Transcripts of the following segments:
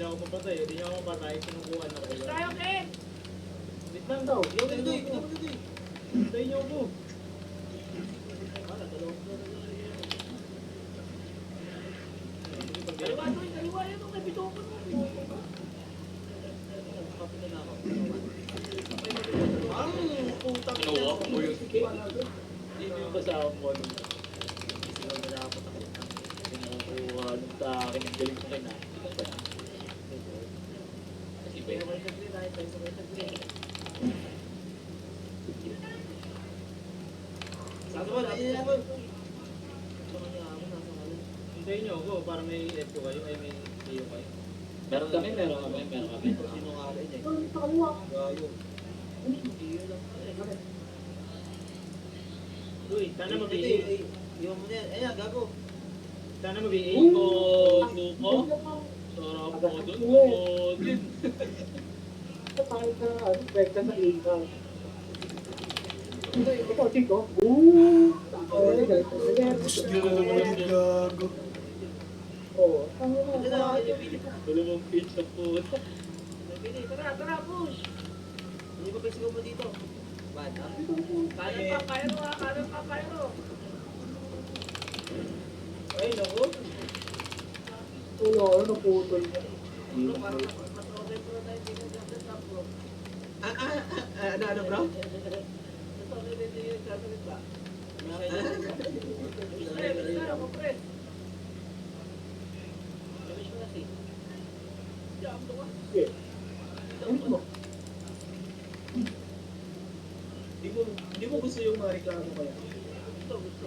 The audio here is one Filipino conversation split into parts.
nila ako papatay. Hindi niya ako mapatay. Sinukuhan ako. Tayo, Ken! Wait lang daw. Hintay niyo ako. Kaliwa doon, kaliwa yan. May bito ko na. Ang putang Kinuha ko yun. Hindi yung kasama mo. Sila na dapat ako. Kinukuha nung sa akin. Ang galing ko kayo na. Kasi pero kayo sa green. Tayo sa green. Saan ba? Hindi na ako. Hintayin niyo ako para may F ko kayo. Ay may iyo kayo. Meron kami. Sino nga rin eh? Gayo. Iyo lang. Uy, sana mabihin. Iwan mo na yan. Ayan, gago. Sana mabihin. Suko. Sarap mo dun. Suko din. Gusto nyo na naman yung gago. Wala mong pitch na po. Tara, push! Hindi ba pwede mo dito? Bad, ha? Kaya pa, Cairo. Ay, naku. Ano, bro? Hindi mo gusto yung mariklamo kaya? Gusto.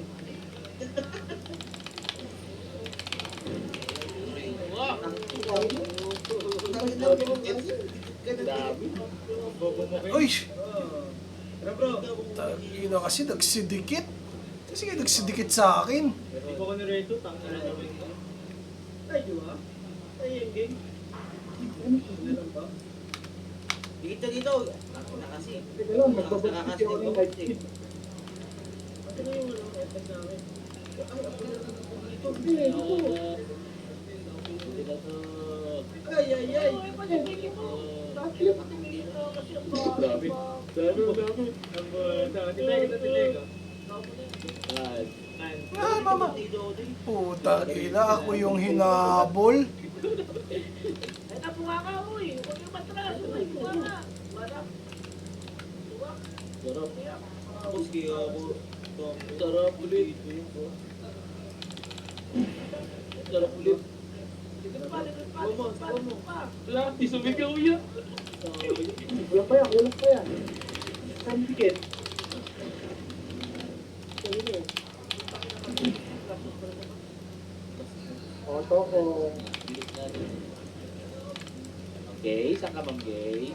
Uy! Tara bro. Tagina kasi nagsidikit. Kasi kayo nagsidikit sa akin. Hindi ko ni Reto, tangin na namin. Ay, di ba? Ay, yung game. Dikit na dito. Ako na kasi. Nakakastin ko. Ano yung effect namin? Ay. Dami. Ah, mama. Puta, ina, ako yung hinabol. Ay, napunga ka, uy. Huwag yung matras. Ay, bunga ka. Madam. Tuwak. Sarap. Tapos kaya ako. Sarap ulit. Sarap ulit. Likod pa. Wala, di sumigaw yan. Kulang pa yan. Saan ticket? Oto ko. Okay, saan ka ma'am gay?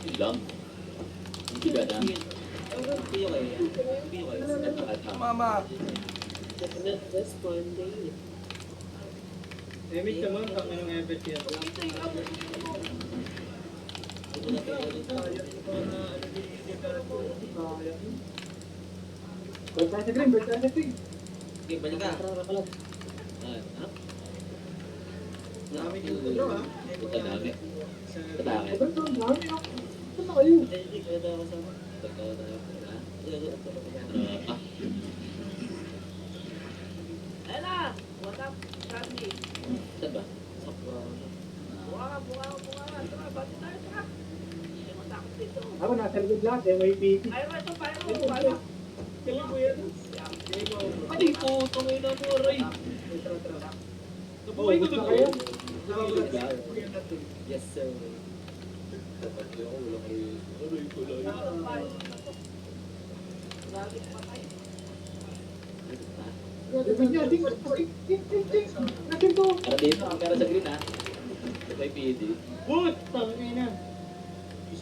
Ilang? Hindi ba na? Piyo kayo. Mama. Emit naman, kami ng effect yan. Balik sa green. Okay, balik ka. Ha? Dami yung bro ha. Ito dami. Ito dami. Hindi ko na kasama. Ayan na. What up, Sandy? Saan ba? Bunga ka. Tara, bati tayo, tara. Hindi mo takot dito. Ako nasa likod lahat, MIPT. Ito, Pyro. Galing mo yan. Ay po, tungay na mo, Ray. Nabuhay ko doon. Yes sir. Aray ko lang. Lagi patay. Para dito, para sa green ha. Ito ay PD. Boot! Tangin na.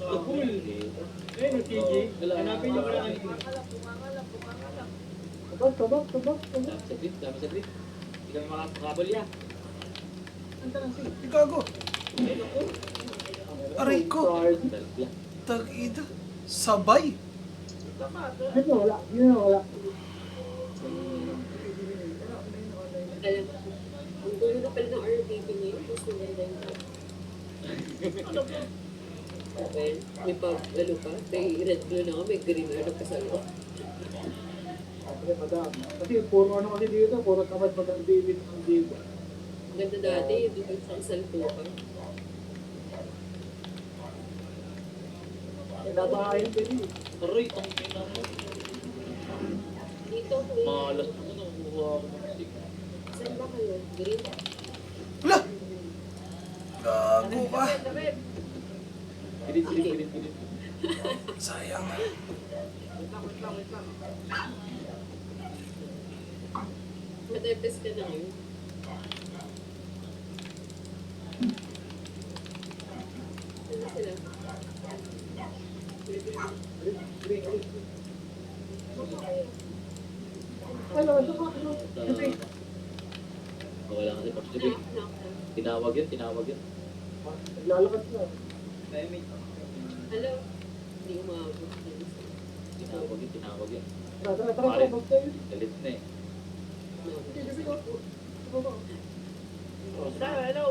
Cool. Ayun, no, TJ. Hanapin niyo pala kanina. Bunga ka lang. Dami sa green. Hindi kami makakabol yan. Gago. Aray ko. Dalawa. Tag-ida. Sabay. Tama. Ito, wala. Yun na, wala. Alam, ang gulo na pala ng RTP niya, mas maganda yung Ano ba? well, may ano pa, may red blue na ako, may green ano pa sa loob. Kasi madami. Kasi puro ano kasi dito, puro tamad mag-David ang dito. Ang ganda dati, dito sa salpukan. Kinabahayan din eh. Aray, ang ina mo. Dito, may, Malas naman ang kuha ko ng stick. saan ba kayo? Green? Wala. Gago ka. David. Gilit. Sayang. Wait lang. Matepes ka na ngayon. Ano sila? Ano, ito ka, ano? Kasi, Wala kasi Pops Jimmy. Tinawag yun. naglalakad na. Hello? Hindi umabot. Tinawag yun. Tara, bag tayo. Galit na eh. Sige, sige, go. Hello.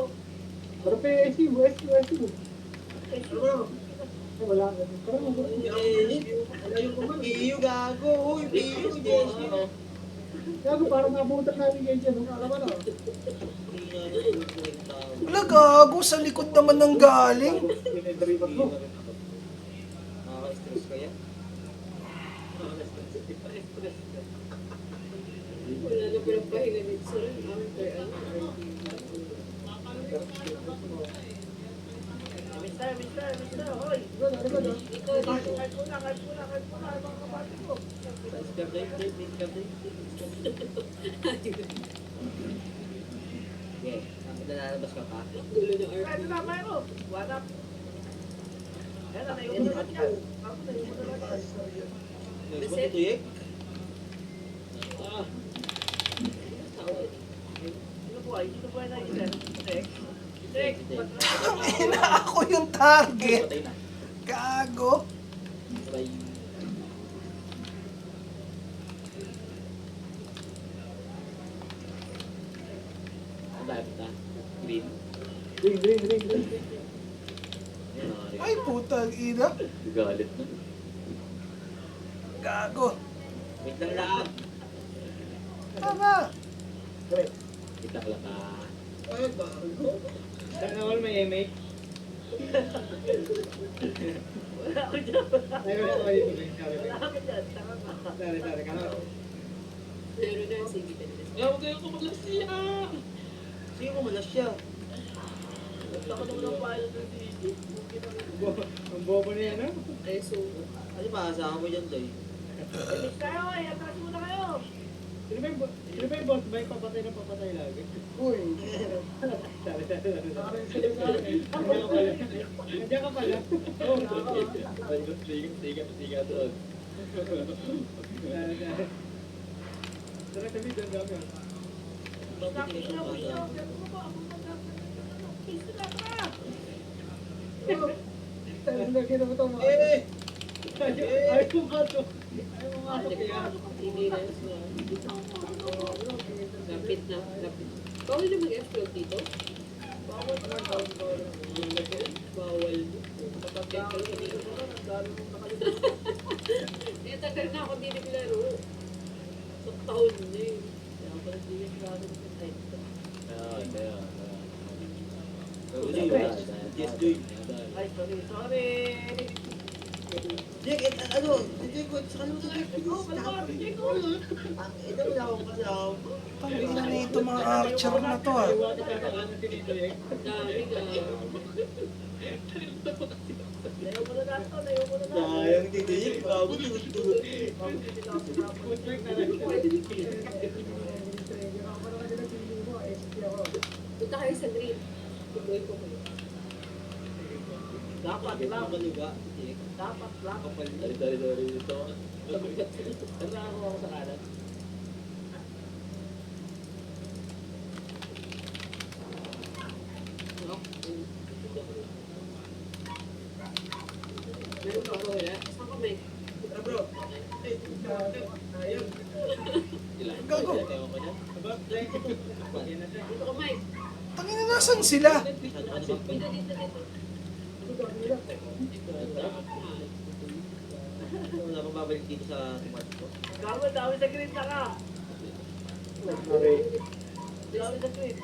Pero pa yung SU. Ano? Ay, wala. Tara, mag- Iyo gago, uy, iyo, Jesse. Gago, parang nabutak namin kayo dyan. Alam mo na. Wala, gago. Sa likod naman ng galing. Pinedrivat mo. Nakaka-stress kaya? Wala na palang pahinga dito sa rin. After ano? Mister, hoy. Ano ba? Dito. Kahit muna, mga kapatid ko. Okay, nalalabas ka pa? Gulo ng Kahit RP. na, Mayro. Wala. Yan na, naiwan na lang yan. Ako, naiwan na lang yan. Nais mo tutuyek? Tawad. Sino po ay naisip? Tek, Ina, ako yung target. Patay na. Gago. Sabay. Ang lapit na. Green. Ring. Ay, putang ina. Galit na. Gago. Wait lang. Tama. Kita ka lang ah. Ay, bago. Sana all may MA. wala ako dyan. Ay, wala ko dito. Wala ako dyan. Tama ka. Sorry. Meron na, sige ka na. Huwag kayo kumalas siya. Sino kumalas siya? Gusto ko naman ang payo ng DJ. Ang bobo na yan, ha? Ay, so, Ano ba, kasama mo dyan, Joy? Miss kayo, atras muna kayo. Sino ba yung boss bike? Papatay lagi. Uy! Sorry. Nandiyan ka pala. Oh, Siga doon. Tara kami doon kami. Stop, push na. Ganun mo ba? Ako magkakaroon. Kiss na ka. Nakita mo ito mga. Ayaw pumasok. hindi na yun sa... Lapit na. Bawal na mag-explode dito? Bawal. Eh, tagal na ako din naglaro. Sa taon na eh. Kaya. Yes, Joy. Ay, sorry. Jake, ano? Jake, sa kanila sa Jake. Oh, pala Jake, oh. Ito mo na akong kasama. Tangina na ito mga archer na to ah. Dami na. Layo mo na nato, layo mo na nato. Sayang, titigil. Bago tutulog. Punta kayo sa green. Tuloy ko kayo. Dapat lang. Maluga, Jake. Dapat lang. Dari dito. Tara ako sa kanan. No? Gago. Dito ka, Mike. Tangin na, nasan sila? Dito, dito, dito. Wala akong babalik dito sa tomato ko. Gago, dami sa green na ka. Nare. Dami sa green.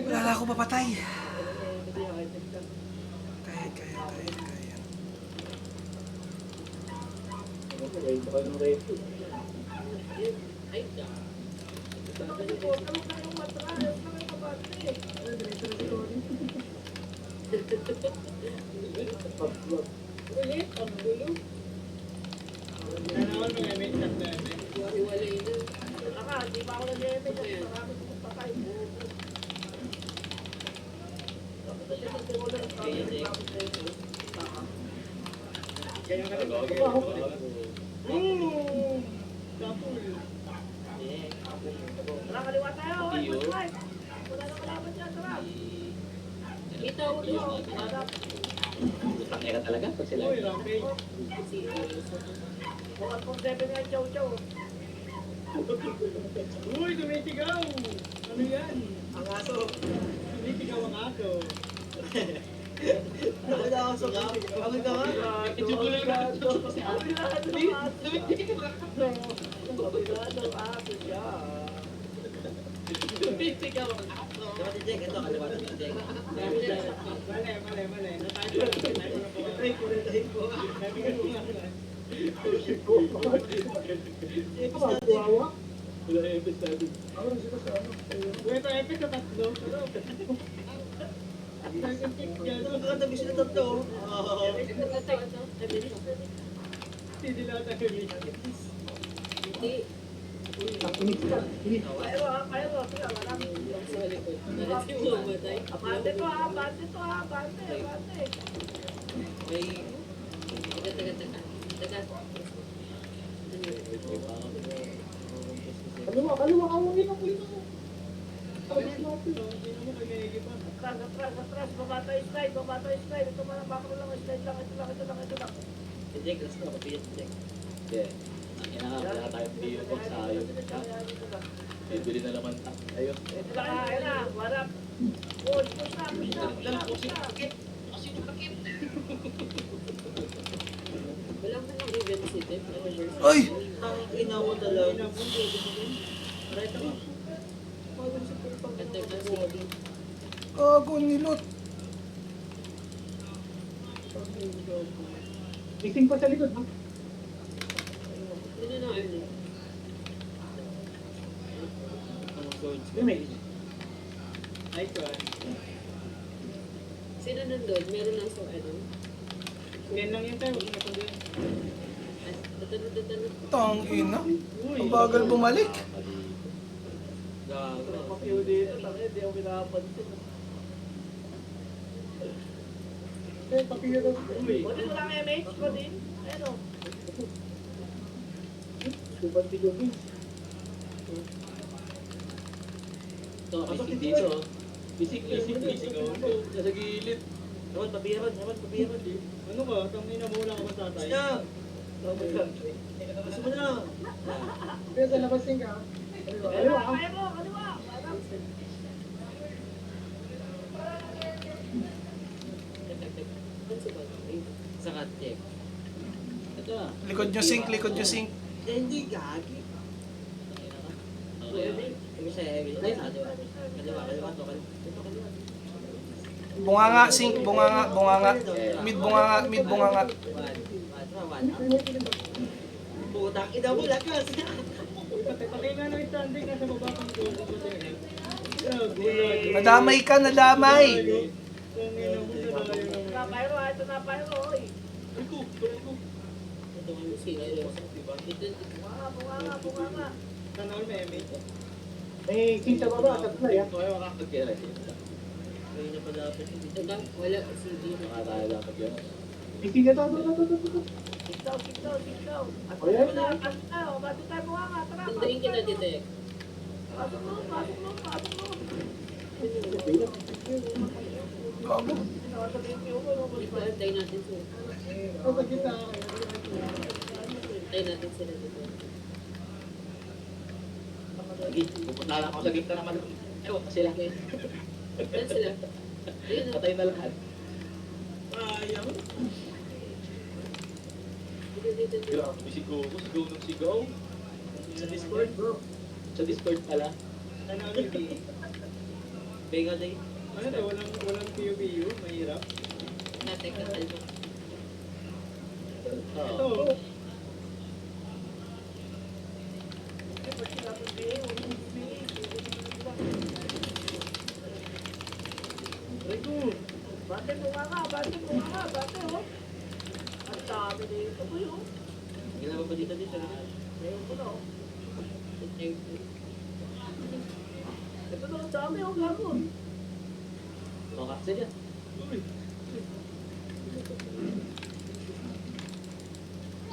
Wala na ako papatay. Kaya. Ay, ka. Ulit, ang gulo. Hiwalay na. Naka, di ba ako nag-eme? Marami kong patay. Tara, kaliwa tayo. Oy, Mike. Wala na kalaban dyan. Tara. Ito, ulo. Tangina talaga pag sila. Bukas kong 7 yan, chow chow. Uy, tumitigaw! Ano yan? Ang aso! Tumitigaw ang aso. Wala ako sa gap. Pagod ka nga. Ichukuloy na ito. Tumitigaw ang aso. Dapat si Jack, ito kaliwatan ni Jack. Mali. Natayo na po. Ay, kurentahin ko. Kawawa. Wala na yung sabi. Ako rin sila sa ano. Uy, ito epic sa tatlo. Ito magkakatabi sila tatlo. Hindi lang tayo. Hindi. Ang init ka. Init. Kayo, kayo. Kaya, marami. Sa likod. Malati mo mamatay. Abante to, abante to, abante. May... Taga. Kaliwa. Awangin ang ulit ako. Atras. Babata yung slide. Ito man, baka mo lang, slide lang. Ito lang. Si Jack, last na. Kapiyat si Jack. Yeah. Tangina nga, wala tayong biyo box sa ayun. Bibili na naman. Ayun. Ito lang, ayun na. Warap. Push na. Wala ka ng event city. Ay! Ang inawa talaga. Gago, nilot. Gising pa sa likod. Ha? Sino na ano? Ang swords. Ay, Kwan. Sino nandun? Meron lang sa ano? Yan lang yung tayo. Huwag na pag-yan. Tatanong. Tangina. Ang bagal bumalik. Gago. Papiyo dito, tangin, hindi ako pinapansin. Papiyo daw. Kodin lang MH, Kodin. Ayun o. Suban si Jogging. Ito, bisik dito. Bisik. Nasa gilid. Naman, pabiyaran. Ano ba? Tangina mo wala ka ba tatay? Siya! Gusto mo na. Pero sa labas ka. Kaliwa. Kaya mo, kaliwa. Sa kat-check. Ito ah. Likod nyo sink. Hindi, gagi. Kami sa Evi. Ay, sa kaliwa. Kaliwa to. Bunganga, sink. Bunganga. Mid bunganga. Putang ina mo, lakas. Patay nga ng standing nasa baba kang goal. Nadamay ka. Tangina mo, dalayo Na, naman. Pyro, ito na, Pyro, oy. Ito ano sino? Ito. Bunganga. Sana all may MH. May king sa baba. Tatlo yan. Kaya makakagkira. Ngayon na pa dapat. Ito ba? Wala. CD. Baka tayo dapat yun. King na to. Sit down. At Oh, yan. na, bati tayo bunganga. Tara, Sundayin kita dito eh. Pasok mo. Gago. Nakasabihin ko ano ba? Dito, antayin natin sila. Ito sa gitna. Antayin natin sila dito. Sige, pupunta lang ako sa gitna naman. Ewan ko sila. Saan sila? Ayun na. Patay na lahat. Sayang. Dito, dito, dito. Grabe sigaw ko, sigaw ng sigaw. Sa Discord, bro. Sa Discord pala. Nanalo di. Bengal day. Ano na, walang PUBU, mahirap. Natek na kalma. Ito, Oo. Rico. Bate bunganga, bate oh. Ang dami dito ko yun. Ginagawa pa dito dito. Ngayon ko na oh. Check. Ito na ang dami oh, gago. Makakasya yan. Uy.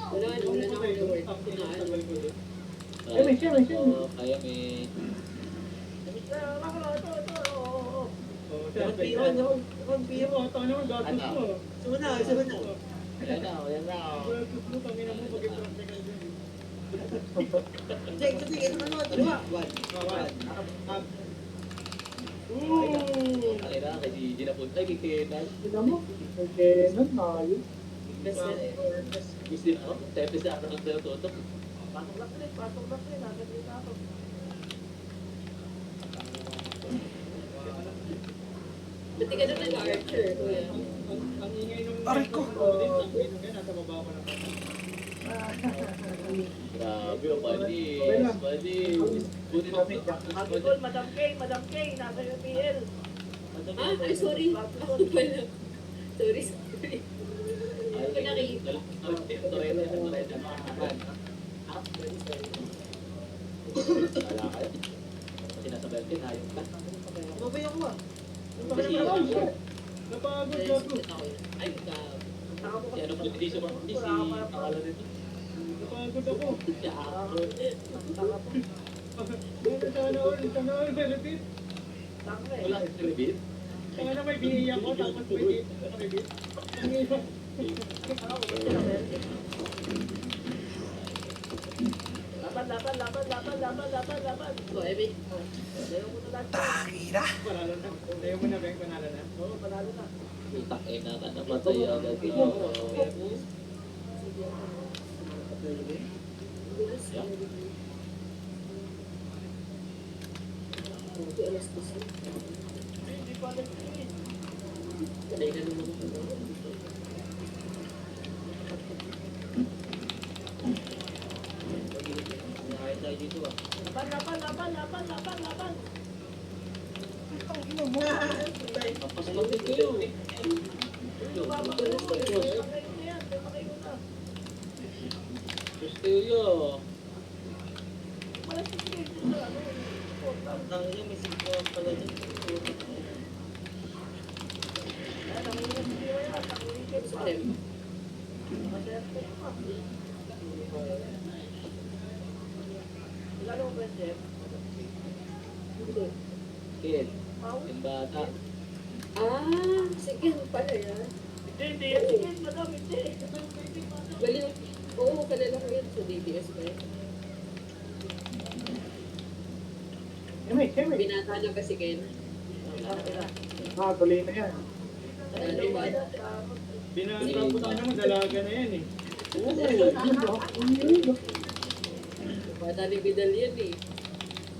Wala na ako reward. Ang Inaano. tagal ko doon. Kaya may... Oo. Oh, Dapat siyempre. piro, no? Dapat piro. Piro, ito naman, gatos mo. Sumuna. Ayan na, ayan na. Gatos mo, tangina mo, pag-practical dyan. Check, ito ano, dalawa. One. One. Up. Ay na, kay Gigi na punta, kay Kenan. Kita mo? Okay, nun, naayos. Best Miss din ako, tepes na ako ng tutok. Pasok lang rin. Nasaan dito ako. Ba't di ka doon nag-archer, kuya? Ang ingay nung... Aray ko. Ang ingay nung nasa baba ko na. Grabe, oh, panis, panis. Buti na Happy call, Madam K, nasa UPL. Ah, ay, sorry. Ako pala. Sorry. Hindi ko nakita. Wala kayo. Kasi nasa Belkin, hayop ka. Mabay ako ah. Kasi Napagod, Ay, gago. ako yun. Ay, Saka po si ano po, hindi siya hindi si akala nito. Napagod ako. Si Ako. Saka po. Sana all, benefit. Saka eh. Wala si Revit. Sana may BA ako, tapos may bit. Ang iba. Saka po, ba't sila meron? Laban. So, Emi. Ayaw mo na lang. Tangi na. Panalo na. Ayaw mo na, Beng, panalo na. Oo, panalo na. Utak eh na ka namatay agad. Hindi pa rin yun. Patay na naman ako. Nakaya tayo dito ah. Laban. Ang ina mo. Tapos lang din kayo. Gusto Ang ina, may siguro pala dyan. Supreme. Kid, yung bata. Ah, sige pala yan. Hindi. Sige, madam, hindi. Galing. Oo, kalala ko yun sa DBS ba yun? Kemi. Binata na kasi Ken. Tuloy na yan. Ano ba? Binatapos ka naman, dalaga na yan eh. Bata ni Vidal yan eh.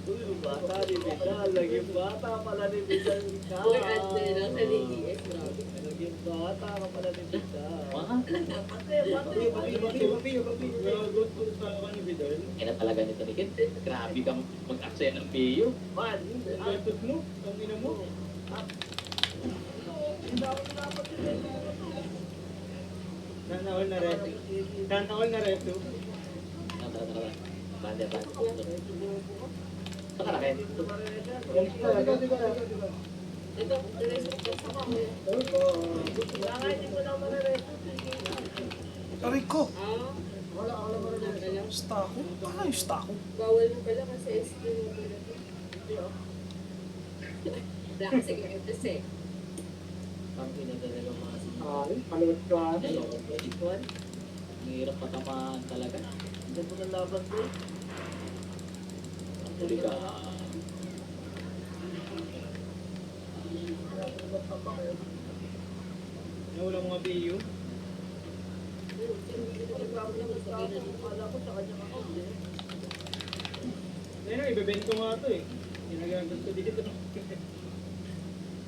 Uy, bata ni Vidal. Naging bata pala ni Vidal. Boy, at lang sa DBS, grabe. Naging bata ka pala ni Vidal. Gago, tulsa ka ni Vidal. Kaya talaga nito ni Kid. Grabe kang mag-aksaya ng PU. Man, Gatos mo, ang ina mo. Sana all na reto. Sana all na reto. Tara. Bande. Saka na kayo. Ito, diretso ko sama ko. Aray ko. Ah, wala. Basta ako. Paano yung basta ako? Bawal mo pala kasi SQ mo pala. Wala kasi ganyan kasi. Kampi na talaga mga sino. Ay, kaliwat ka. Ay, ituan. Ang hirap patamaan talaga. Ang ganda ng laban ko eh. Ang huli ka. Nawala mga BU. Wala ko sa kanya account eh. Ayun, ibebend ko nga ito eh. Ginagamit ko dito.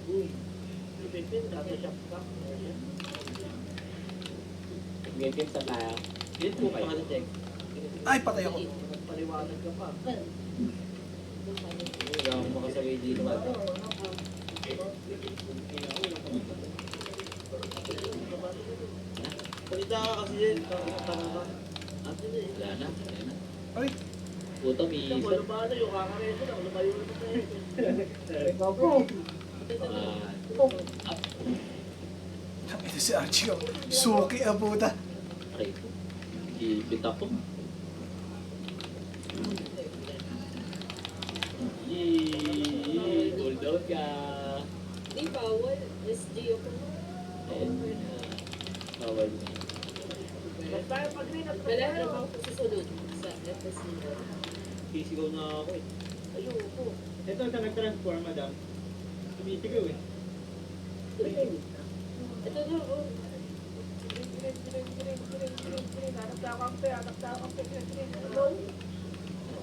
Uy. Ipipin, dati siya ka. Game sa tayo. Yun po kayo kasi check. Ay, patay ako. Paliwanag ka pa. Wala akong makasabay dito. Salita ka kasi yun. Tama ka. Wala na. Wala na. Ay, Puta, Siya, minsan. wala ba na yung kakareso na. Lumayo na tayo. Ikaw po. ito si Archie oh. Suki ang puta. Aray. Ipit ako. Yee! Hold out ka. Di bawal. SG ako. Ayun. Bawal. Mas tayo pag-green at Wala tayo. naman ako susunod sa FSC. Sisigaw na ako eh. Ayoko. Ito sa nag-transform, madam. Tumitigaw eh. Ito na, oh. Green. Hanap tayo kampe. Hanap tayo kampe. Green. Hello?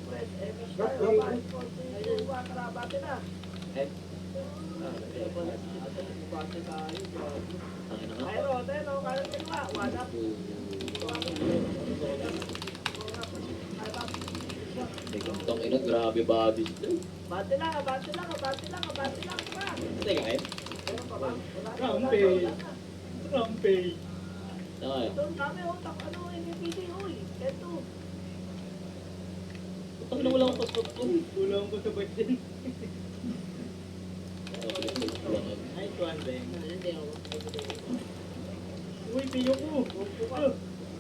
Press. Miss tayo. Bye. 4, 3, 2, 1. Tara, bate na. Eh, Bate tayo. tangin na nga. Ayro, tayo. Kanan kinuha. One up. Tang ina, grabe bodies. Bate lang. Bate lang. Bate lang. Bate lang. Pa. Teka, eh. Meron pa ba? Wala na. Kampe. Kampe. Tama yun. Ito, dami utak. Ano, NPD, uy. Ito. Tang ina, wala akong passport to. Tulong ko sa birthday. Okay, wala nga. Nice one, Ben. Hindi ako. Uy, piyo ko.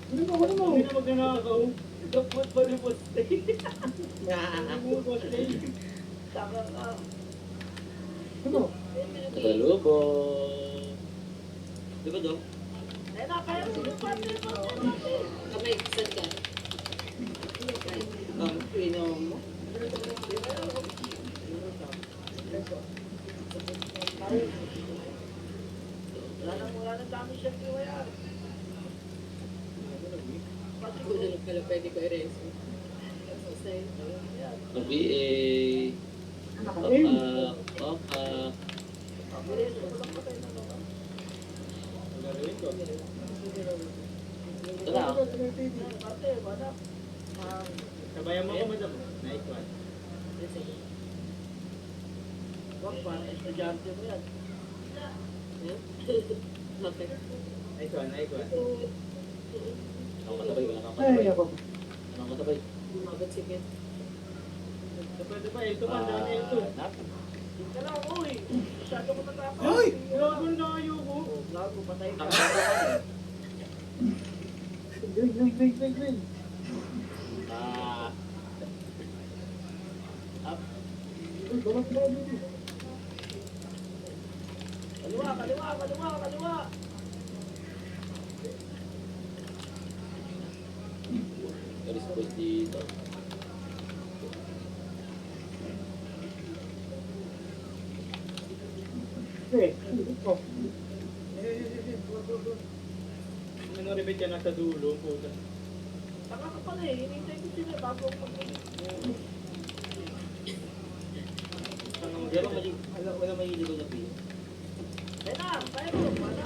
Ano mo, ano mo? Hindi na magnanakaw. Dapat ba ni Boss Tay? Ano mo, boss, eh? Saka ka. Ano? Nagalubong. Di ba, Dok? Ayun na, kaya mo yung bate. Kamay, saan ka? Pinom mo. Wala nang dami siya kiwaya. Kung ano pala pwede ko i-reso. Sa'yo. Sabi eh. Naka-aim. Opak. Gagawin ko. Tara. Bate, wala. Sabayan mo ako, madam. Nice one. Wag pa, estudyante mo yan. Okay. Nice one, nice one. Ako katabay, wala kang Ay, katabay. ako. Anong katabay? Umabot sige. Pwede ba? Ito pa, dami ito. Nap. Yung ka lang, uy. Masyado mo natapos. Ay! Gago na kayo ko. Oh, gago, patay ka. Green. Ah. Up. Uy, balat na dito. Kaliwa. Ka-response dito. Eh, ito. Ano rebet yan nasa dulo, puta. Taka ka pala eh. Hinintay ko sila bago ako mag-ulit. Pero wala mahilig ko na piyo. Ayun na, tayo mo. Wala.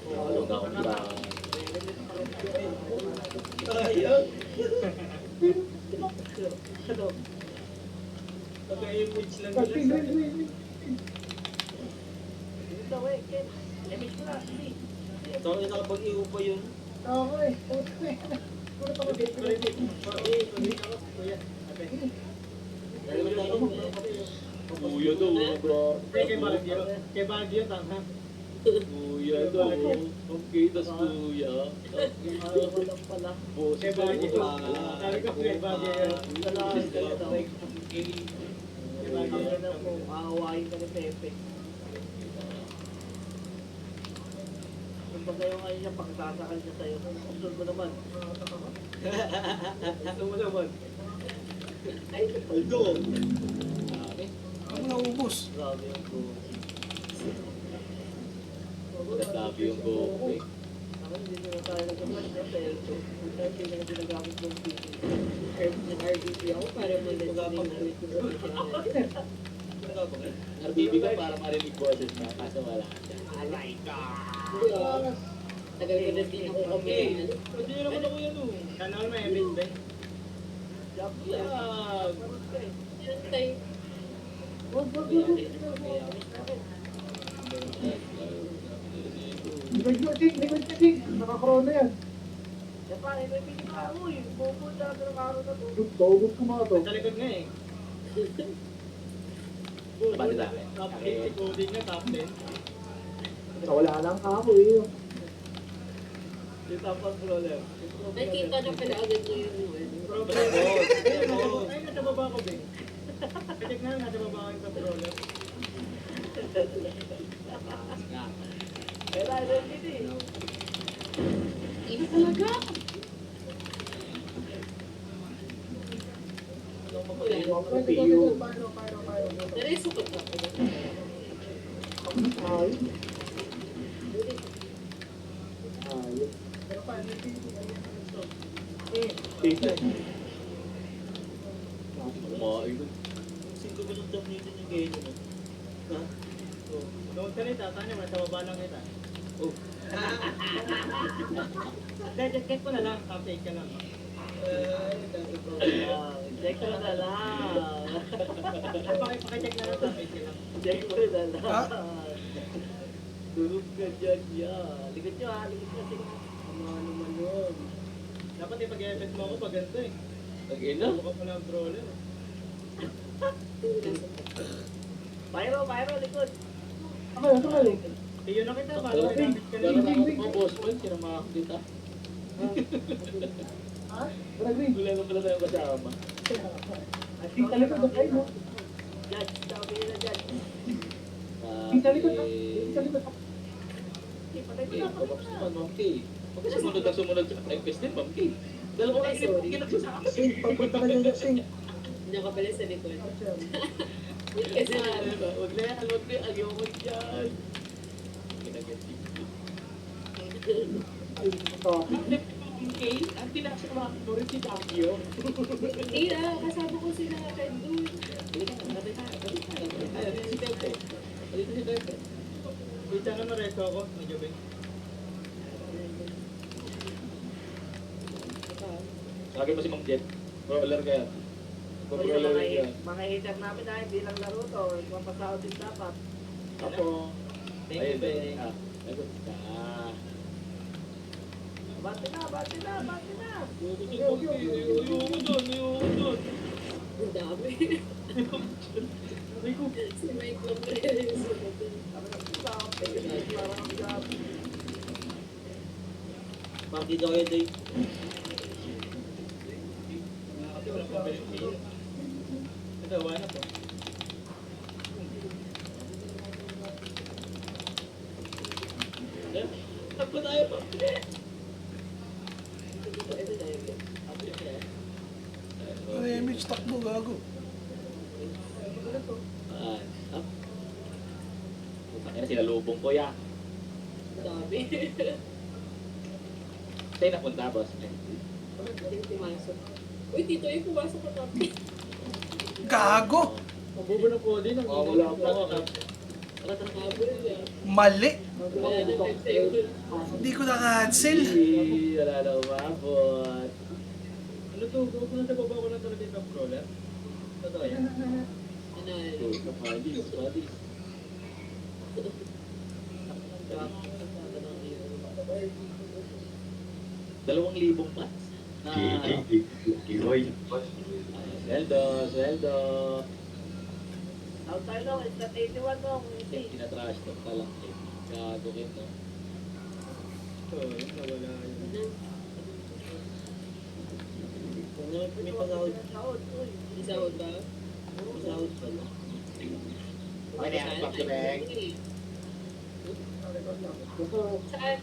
Wala na akong ba. Pagka-image lang Kasi, nila. green. Dito, eh, Ken. Lemig ko na. Sige. So, nakapag-iho pa yun. Ako eh. Puro pa Pagit, pagit. Pagit ako, kuya. Ate. Dalawa tayo. Kuya daw, bro. Kay Baguio. Kay Baguio, tama. Kuya daw. Okay, tas kuya. Ayaw lang pala. Boss. Kay Baguio. Sabi ko kay Baguio. Kay Baguio. Ano na po, aawain ka ni Pepe. ba kayo ngayon niya pagsasakal niya sa'yo? Gusto mo naman. Gusto mo naman. Aldo! Dami. Ang naubos. Grabe yung go. Dami yung go. Okay. Ako hindi na tayo nagkapas na pero hindi na ginagamit ng PC. Nag-RBP ako para mag-designate RBB ka para marinig boses na, kaso wala siya. Tagal ko na din ako kami. Pwede nyo naman ako yan o. Sana all may event ba? Jump Yan! Yan tayo. Likod ka, Sig. Nakakorona yan. Yan pa, may pinakaro eh. Pupunta na ng karo na to. Taubos ko mga to. Sa likod nga eh. Banda sa akin. Top 10 si Cody nga, top 10. Wala lang ako eh. Yung top controller. Nakita na pala agad mo yung Problem. Ay, nasa baba ko, Ben. Check nga, nasa baba ko yung controller. Kaya tayo din dito eh. Iba talaga. Nareso ko na. Ay. Ayos. Kumain ko. Sino ba nang gamitin yung ganyan? Ha? Doon ka rin, tatanya mo, nasa baba lang kita. Oh. Hindi, check ko na lang, top 8 ka lang. Check ko na lang. Pakicheck na lang, top 8 ka lang. Check ko na lang. Ha? Tulog ka dyan yan. Likod nyo ha, likod nyo. Sige. Ano naman yun? Dapat ipag-event mo ako pag ganito eh. Nag-ina? Baka pala ang brawler eh. Pyro, likod. Ako kayo. Iyo na kita, paano Dala ginamit ka na na ako mo, boss man. Sinamahan ko kita. Ha? Tara, Green. Wala na pala tayong kasama. Sig, talikod na kayo. Judge, sabi nila judge. Sig, talikod na. Sig, talikod na. Okay, pag-ups naman, Ma'am Kay. Huwag ka sumunod na sumunod sa MPS din, Ma'am Kay. Dalawa Ay, kayo sorry. kinagsasama. Sig, pagpunta ka dyan, Sig. Hindi ka pala sa likod. Yun kasi nga. Huwag na yan, huwag na yan. Ayoko dyan. Ginaganding ko. Ay, ito. Okay, ang tinasama ko rin si Takio. Hindi kasama ko sila Red doon. Halika na, sabi tayo, sabi tayo. Ayun, si Pepe. Halika si Pepe. Kita na mareso ako, medyo Ben. Sagay mo si Mang Jet. Brawler ka yan. So, yung Brawler yan. mga hater namin ay hindi lang laro to. Mapasahod din dapat. Ako. Thank you, Ben. Lagot ka. Bati na. Ayoko doon. Ang dami. Ay ko. Si Mike lang rin. Sabi na, parang ang gabi. Partido kayo, Day. Kasi walang pabiling pila. Ito, wala na po. Takbo tayo pa. Ano yung image takbo, gago. Up. Putang ina, sinalubong ko ya. Ang dami. Sa'yo napunta, boss. Hindi pumasok. Uy, Tito, yung pumasok ka tapos. Gago! Ang bubo ng Cody, nang Wala pa ako. Habol niya. Mali! Wala na nag-table. Hindi ko na-cancel. Wala na umabot. Ano to? Bubo na sa baba ko lang talaga yung top crawler. Totoo yan. Ano, Kapalis. Dalawang libong mats. Na... Sweldo. Out tayo lang, it's not 81 no. Tinatrash talk ka lang. Gago kin, no? Ito, yun, nawala yun. May pasahod. isahod ba? Pasahod pa na. Okay na yan, back to back. Saan?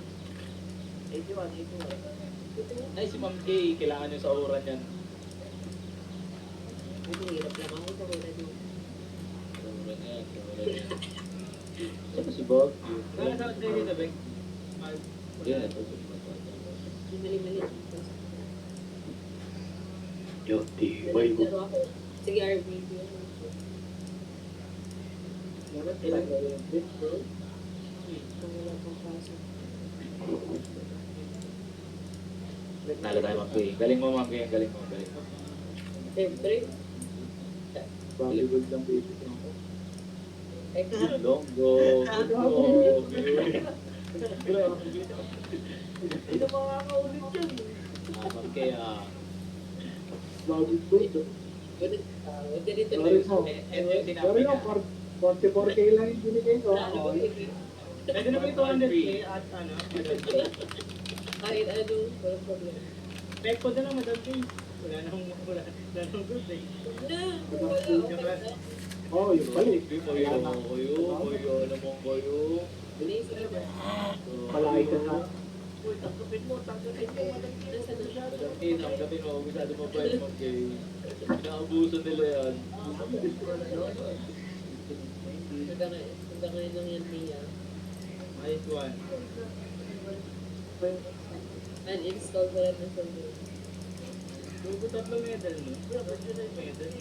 Ay, si Ma'am Kay, kailangan nyo sa oran yan. Ang hirap lang ako sa wala nyo. Sa oran yan, sa oran yan. Saka si Bob. Kaya sa dito na, Bek. Yeah, ito. Yung mali-mali. Laro ako. Sige, RV. Dapat talaga yung bit, bro. Kung wala pang pasok. Nalo tayo, Ma'am Kay. Galing mo, Ma'am Kay. Galing mo, galing mo. Siyempre. Bollywood lang basic ako. Ay, kahapon. Longgo. Grabe. Ito makakaulit yan. Ma'am Kay, Bollywood bro. Huwag ganito lang. Sorry po. ito yung sinabi Sorry niya. lang, 44K lang yung binigay ko. Pwede na ba yung 200K at ano? Kahit ano, walang problema. Pek ko na lang, Madam King. Wala nang good eh. Na, wala, okay na. Oo, yung balik. Boyo, alam mo, boyo. Bilis na ba? Malaki ka na. Uy, tanggapin mo. Walang Nasa na siya? Ma'am Kay, tanggapin mo. Masyado mabait, Ma'am Kay. Pinaabuso nila yan. Hanggang ngayon lang yan niya. Ayos one. Uninstall ko lang na sa mo. Yung tatlong medal mo. Medal.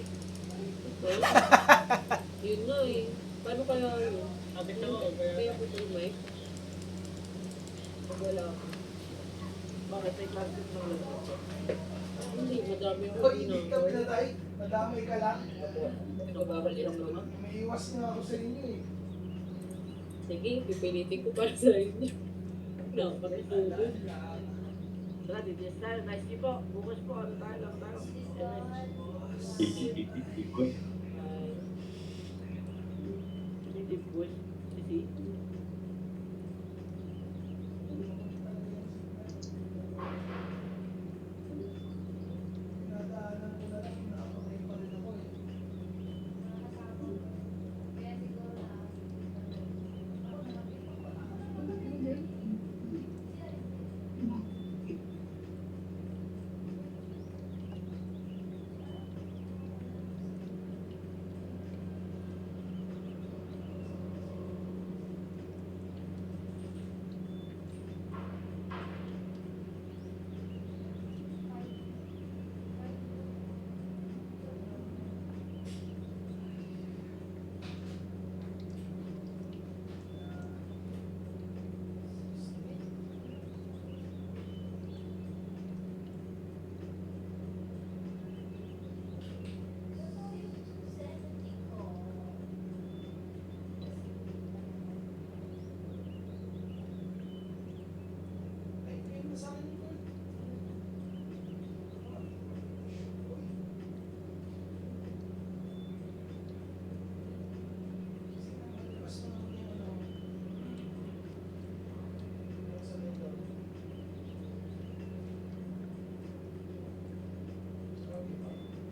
Yun nga eh. Paano kaya yun? Abit na ako. Kaya ko ito mic? Pag wala ako. Bakit may classes ng laro? Hindi, madami ako Hoy, hindi ka pinatay. Madamay ka lang. Nagbabalit ako. May iwas nga ako sa inyo eh. Sige, pipilitin ko para sa inyo. Nakakatulog. Tara, DDS tayo. Nice tea po. Bukas po, ano tayo lang tayo. Hindi po. Sisi.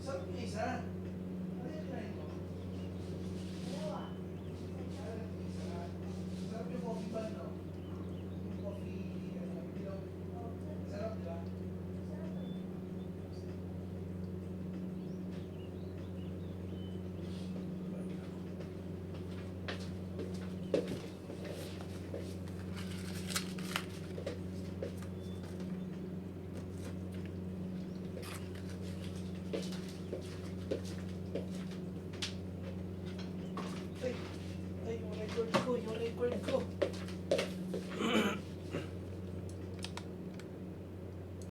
Sarap yung isa. Ano yung try mo? Sarap yung coffee ba, no? Yung coffee, dilaw. Sarap, di ba? Ay, yung record ko.